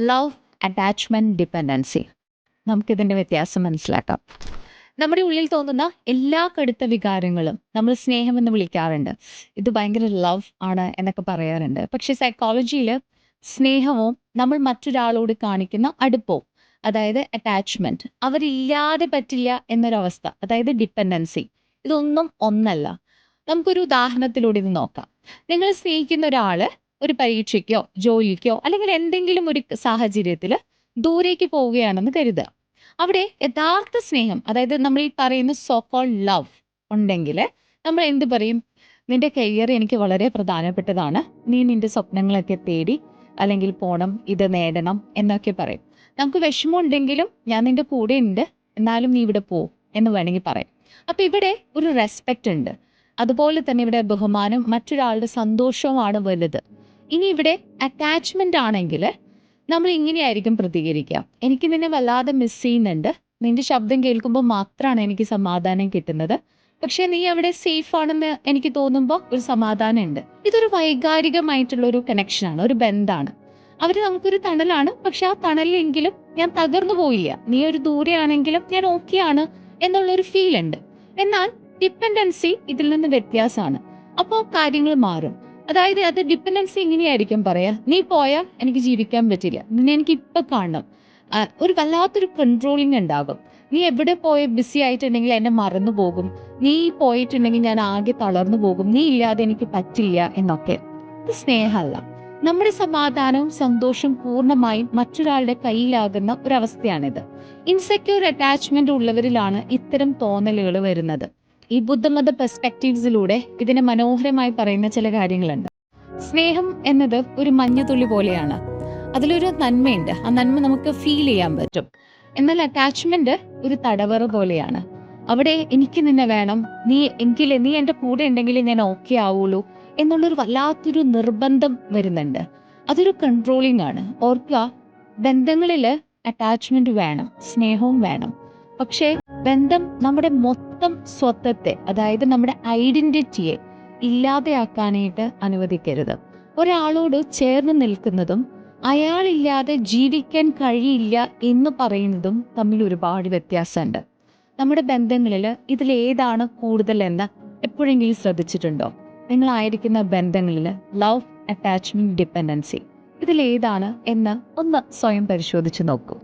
Love, attachment, dependency. നമുക്കിതിൻ്റെ വ്യത്യാസം മനസ്സിലാക്കാം. നമ്മുടെ ഉള്ളിൽ തോന്നുന്ന എല്ലാ കടുത്ത വികാരങ്ങളും നമ്മൾ സ്നേഹമെന്ന് വിളിക്കാറുണ്ട്. ഇത് ഭയങ്കര ലവ് ആണ് എന്നൊക്കെ പറയാറുണ്ട്. പക്ഷെ സൈക്കോളജിയിൽ സ്നേഹവും നമ്മൾ മറ്റൊരാളോട് കാണിക്കുന്ന അടുപ്പവും, അതായത് അറ്റാച്ച്മെന്റ്, അവരില്ലാതെ പറ്റില്ല എന്നൊരവസ്ഥ, അതായത് ഡിപ്പെൻഡൻസി, ഇതൊന്നും ഒന്നല്ല. നമുക്കൊരു ഉദാഹരണത്തിലൂടെ ഇത് നോക്കാം. നിങ്ങൾ സ്നേഹിക്കുന്ന ഒരാള് ഒരു പരീക്ഷയ്ക്കോ ജോലിക്കോ അല്ലെങ്കിൽ എന്തെങ്കിലും ഒരു സാഹചര്യത്തിൽ ദൂരേക്ക് പോവുകയാണെന്ന് കരുതുക. അവിടെ യഥാർത്ഥ സ്നേഹം, അതായത് നമ്മൾ ഈ പറയുന്ന സോ കോൾ ലവ് ഉണ്ടെങ്കിൽ നമ്മൾ എന്ത് പറയും? നിന്റെ കരിയർ എനിക്ക് വളരെ പ്രധാനപ്പെട്ടതാണ്, നീ നിന്റെ സ്വപ്നങ്ങളൊക്കെ തേടി അല്ലെങ്കിൽ പോണം, ഇത് നേടണം എന്നൊക്കെ പറയും. നമുക്ക് വിഷമമുണ്ടെങ്കിലും ഞാൻ നിന്റെ കൂടെ ഉണ്ട്, എന്നാലും നീ ഇവിടെ പോ എന്ന് വേണമെങ്കിൽ പറയും. അപ്പൊ ഇവിടെ ഒരു റെസ്പെക്റ്റ് ഉണ്ട്. അതുപോലെ തന്നെ ഇവിടെ ബഹുമാനം, മറ്റൊരാളുടെ സന്തോഷവുമാണ് വലുത്. ഇനി ഇവിടെ അറ്റാച്ച്മെന്റ് ആണെങ്കിൽ നമ്മൾ ഇങ്ങനെയായിരിക്കും പ്രതികരിക്കുക. എനിക്ക് നിന്നെ വല്ലാതെ മിസ് ചെയ്യുന്നുണ്ട്, നിന്റെ ശബ്ദം കേൾക്കുമ്പോൾ മാത്രമാണ് എനിക്ക് സമാധാനം കിട്ടുന്നത്, പക്ഷെ നീ അവിടെ സേഫ് ആണെന്ന് എനിക്ക് തോന്നുമ്പോൾ ഒരു സമാധാനം ഉണ്ട്. ഇതൊരു വൈകാരികമായിട്ടുള്ള ഒരു കണക്ഷനാണ്, ഒരു ബന്ധമാണ്. അവര് നമുക്കൊരു തണലാണ്, പക്ഷെ ആ തണലെങ്കിലും ഞാൻ തകർന്നു പോയില്ല, നീ ഒരു ദൂരെയാണെങ്കിലും ഞാൻ ഓക്കെ ആണ് എന്നുള്ളൊരു ഫീൽ ഉണ്ട്. എന്നാൽ ഡിപ്പെൻഡൻസി ഇതിൽ നിന്ന് വ്യത്യാസമാണ്. അപ്പോൾ കാര്യങ്ങൾ മാറും. അതായത് അത് ഡിപ്പെൻഡൻസി ഇങ്ങനെയായിരിക്കും പറയാ, നീ പോയാൽ എനിക്ക് ജീവിക്കാൻ പറ്റില്ല, നിന്നെ എനിക്ക് ഇപ്പൊ കാണണം. ഒരു വല്ലാത്തൊരു കൺട്രോളിങ് ഉണ്ടാകും. നീ എവിടെ പോയി ബിസി ആയിട്ടുണ്ടെങ്കിൽ എന്നെ മറന്നു പോകും, നീ പോയിട്ടുണ്ടെങ്കിൽ ഞാൻ ആകെ തളർന്നു പോകും, നീ ഇല്ലാതെ എനിക്ക് പറ്റില്ല എന്നൊക്കെ. ഇത് സ്നേഹമല്ല. നമ്മുടെ സമാധാനവും സന്തോഷവും പൂർണ്ണമായും മറ്റൊരാളുടെ കയ്യിലാകുന്ന ഒരവസ്ഥയാണിത്. ഇൻസെക്യൂർ അറ്റാച്ച്മെന്റ് ഉള്ളവരിലാണ് ഇത്തരം തോന്നലുകൾ വരുന്നത്. ഈ ബുദ്ധമത പെർസ്പെക്റ്റീവ്സിലൂടെ ഇതിനെ മനോഹരമായി പറയുന്ന ചില കാര്യങ്ങളുണ്ട്. സ്നേഹം എന്നത് ഒരു മഞ്ഞുതുള്ളി പോലെയാണ്. അതിലൊരു നന്മയുണ്ട്, ആ നന്മ നമുക്ക് ഫീൽ ചെയ്യാൻ പറ്റും. എന്നാൽ അറ്റാച്ച്മെന്റ് ഒരു തടവറ പോലെയാണ്. അവിടെ എനിക്ക് നിന്നെ വേണം, നീ എൻ്റെ കൂടെ ഉണ്ടെങ്കിൽ ഞാൻ ഓക്കെ ആവുള്ളൂ എന്നുള്ളൊരു വല്ലാത്തൊരു നിർബന്ധം വരുന്നുണ്ട്. അതൊരു കൺട്രോളിംഗ് ആണ്. ഓർക്കുക, ബന്ധങ്ങളില് അറ്റാച്ച്മെന്റ് വേണം, സ്നേഹവും വേണം. പക്ഷേ ബന്ധം നമ്മുടെ മൊത്തം സ്വത്വത്തെ, അതായത് നമ്മുടെ ഐഡന്റിറ്റിയെ ഇല്ലാതെയാക്കാനായിട്ട് അനുവദിക്കരുത്. ഒരാളോട് ചേർന്ന് നിൽക്കുന്നതും അയാളില്ലാതെ ജീവിക്കാൻ കഴിയില്ല എന്ന് പറയുന്നതും തമ്മിൽ ഒരുപാട് വ്യത്യാസമുണ്ട്. നമ്മുടെ ബന്ധങ്ങളിൽ ഇതിലേതാണ് കൂടുതൽ എന്ന് എപ്പോഴെങ്കിലും ശ്രദ്ധിച്ചിട്ടുണ്ടോ? നിങ്ങളായിരിക്കുന്ന ബന്ധങ്ങളിൽ ലവ്, അറ്റാച്ച്മെന്റ്, ഡിപ്പെൻഡൻസി, ഇതിലേതാണ് എന്ന് ഒന്ന് സ്വയം പരിശോധിച്ച് നോക്കൂ.